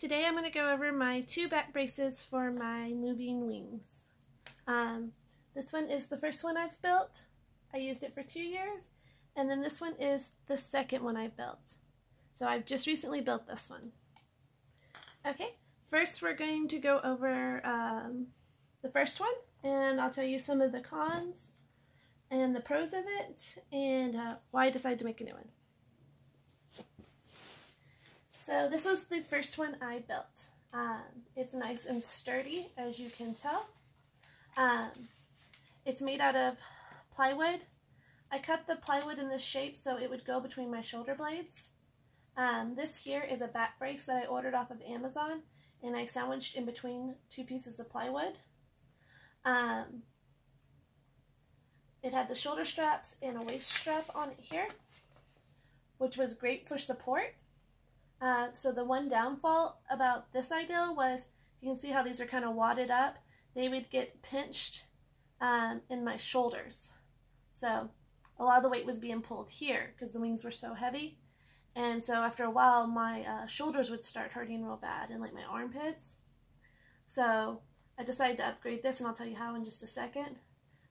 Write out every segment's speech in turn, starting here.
Today I'm going to go over my 2 back braces for my moving wings. This one is the first one I've built. I used it for 2 years, and then this one is the second one I built. So I've just recently built this one. Okay, first we're going to go over the first one, and I'll tell you some of the cons and the pros of it, and why I decided to make a new one. So this was the first one I built. It's nice and sturdy, as you can tell. It's made out of plywood. I cut the plywood in this shape so it would go between my shoulder blades. This here is a back brace that I ordered off of Amazon, and I sandwiched in between 2 pieces of plywood. It had the shoulder straps and a waist strap on it here, which was great for support. So the one downfall about this idea was, you can see how these are kind of wadded up. They would get pinched in my shoulders. So a lot of the weight was being pulled here because the wings were so heavy. And so after a while, my shoulders would start hurting real bad and like my armpits. So I decided to upgrade this, and I'll tell you how in just a second.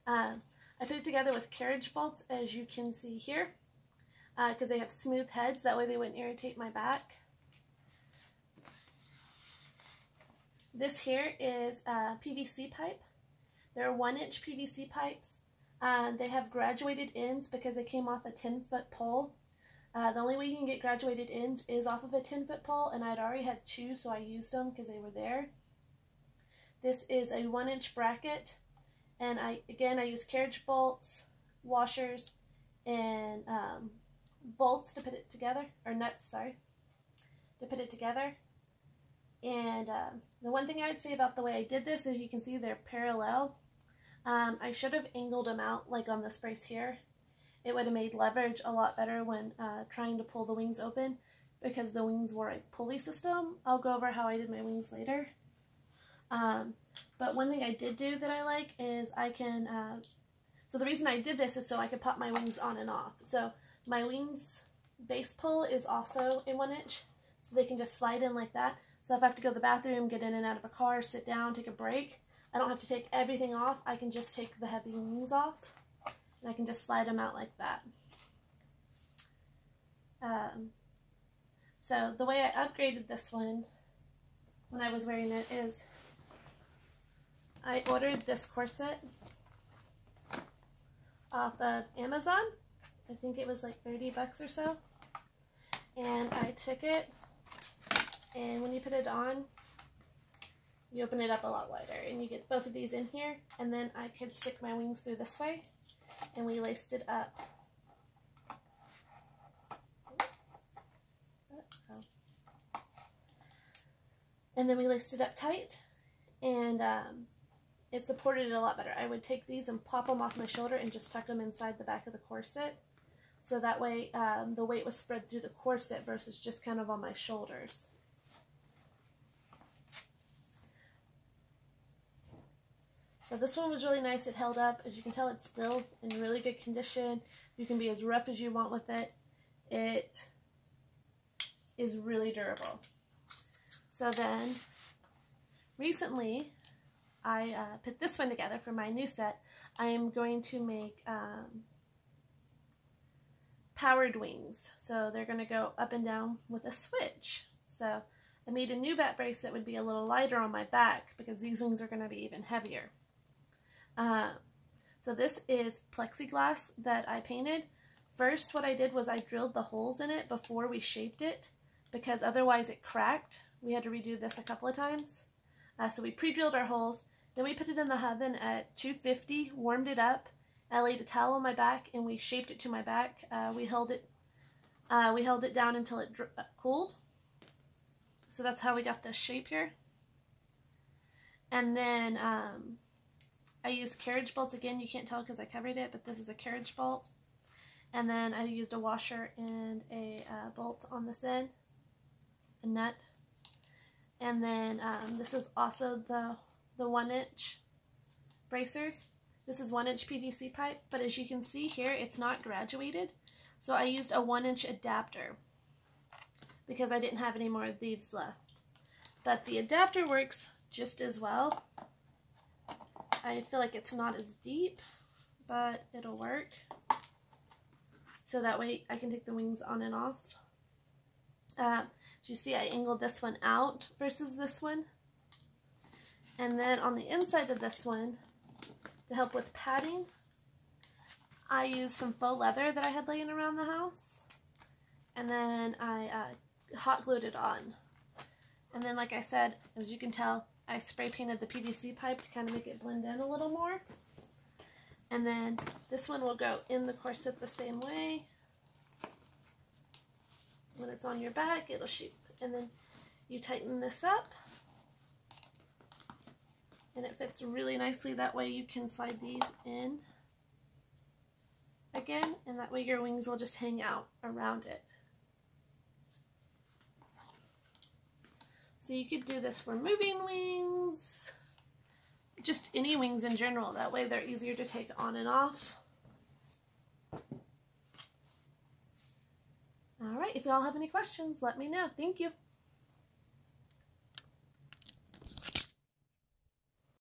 I put it together with carriage bolts, as you can see here, because they have smooth heads. That way they wouldn't irritate my back. This here is a PVC pipe. They're 1-inch PVC pipes. They have graduated ends because they came off a 10-foot pole. The only way you can get graduated ends is off of a 10-foot pole, and I'd already had 2, so I used them because they were there. This is a 1-inch bracket, and I use carriage bolts, washers, and bolts to put it together, or nuts, sorry, to put it together. And the one thing I would say about the way I did this is you can see they're parallel. I should have angled them out like on this brace here. It would have made leverage a lot better when trying to pull the wings open, because the wings were a pulley system. I'll go over how I did my wings later. But one thing I did do that I like is I can, so the reason I did this is so I could pop my wings on and off. So my wings base pull is also a 1-inch, so they can just slide in like that. So if I have to go to the bathroom, get in and out of a car, sit down, take a break, I don't have to take everything off. I can just take the heavy wings off, and I can just slide them out like that. So the way I upgraded this one when I was wearing it is I ordered this corset off of Amazon. I think it was like 30 bucks or so. And I took it, and when you put it on, you open it up a lot wider, and you get both of these in here, and then I could stick my wings through this way, and we laced it up. And then we laced it up tight, and it supported it a lot better. I would take these and pop them off my shoulder and just tuck them inside the back of the corset, so that way the weight was spread through the corset versus just kind of on my shoulders. So this one was really nice. It held up. As you can tell, it's still in really good condition. You can be as rough as you want with it. It is really durable. So then, recently, I put this one together for my new set. I am going to make powered wings. So they're going to go up and down with a switch. So I made a new back brace that would be a little lighter on my back, because these wings are going to be even heavier. So this is plexiglass that I painted. First, what I did was I drilled the holes in it before we shaped it, because otherwise it cracked. We had to redo this a couple of times. So we pre-drilled our holes, then we put it in the oven at 250, warmed it up. I laid a towel on my back, and we shaped it to my back. We held it down until it cooled. So that's how we got this shape here. And then I used carriage bolts again. You can't tell because I covered it, but this is a carriage bolt. And then I used a washer and a bolt on this end, a nut. And then this is also the 1-inch bracers. This is 1-inch PVC pipe, but as you can see here, it's not graduated. So I used a 1-inch adapter because I didn't have any more of these left. But the adapter works just as well. I feel like it's not as deep, but it'll work. So that way I can take the wings on and off. As you see, I angled this one out versus this one. And then on the inside of this one, to help with padding, I used some faux leather that I had laying around the house. And then I hot glued it on. And then, like I said, as you can tell, I spray painted the PVC pipe to kind of make it blend in a little more. And then this one will go in the corset the same way. When it's on your back, it'll shoot. And then you tighten this up. And it fits really nicely. That way you can slide these in again. And that way your wings will just hang out around it. So you could do this for moving wings, just any wings in general. That way they're easier to take on and off. All right, if you all have any questions, let me know. Thank you.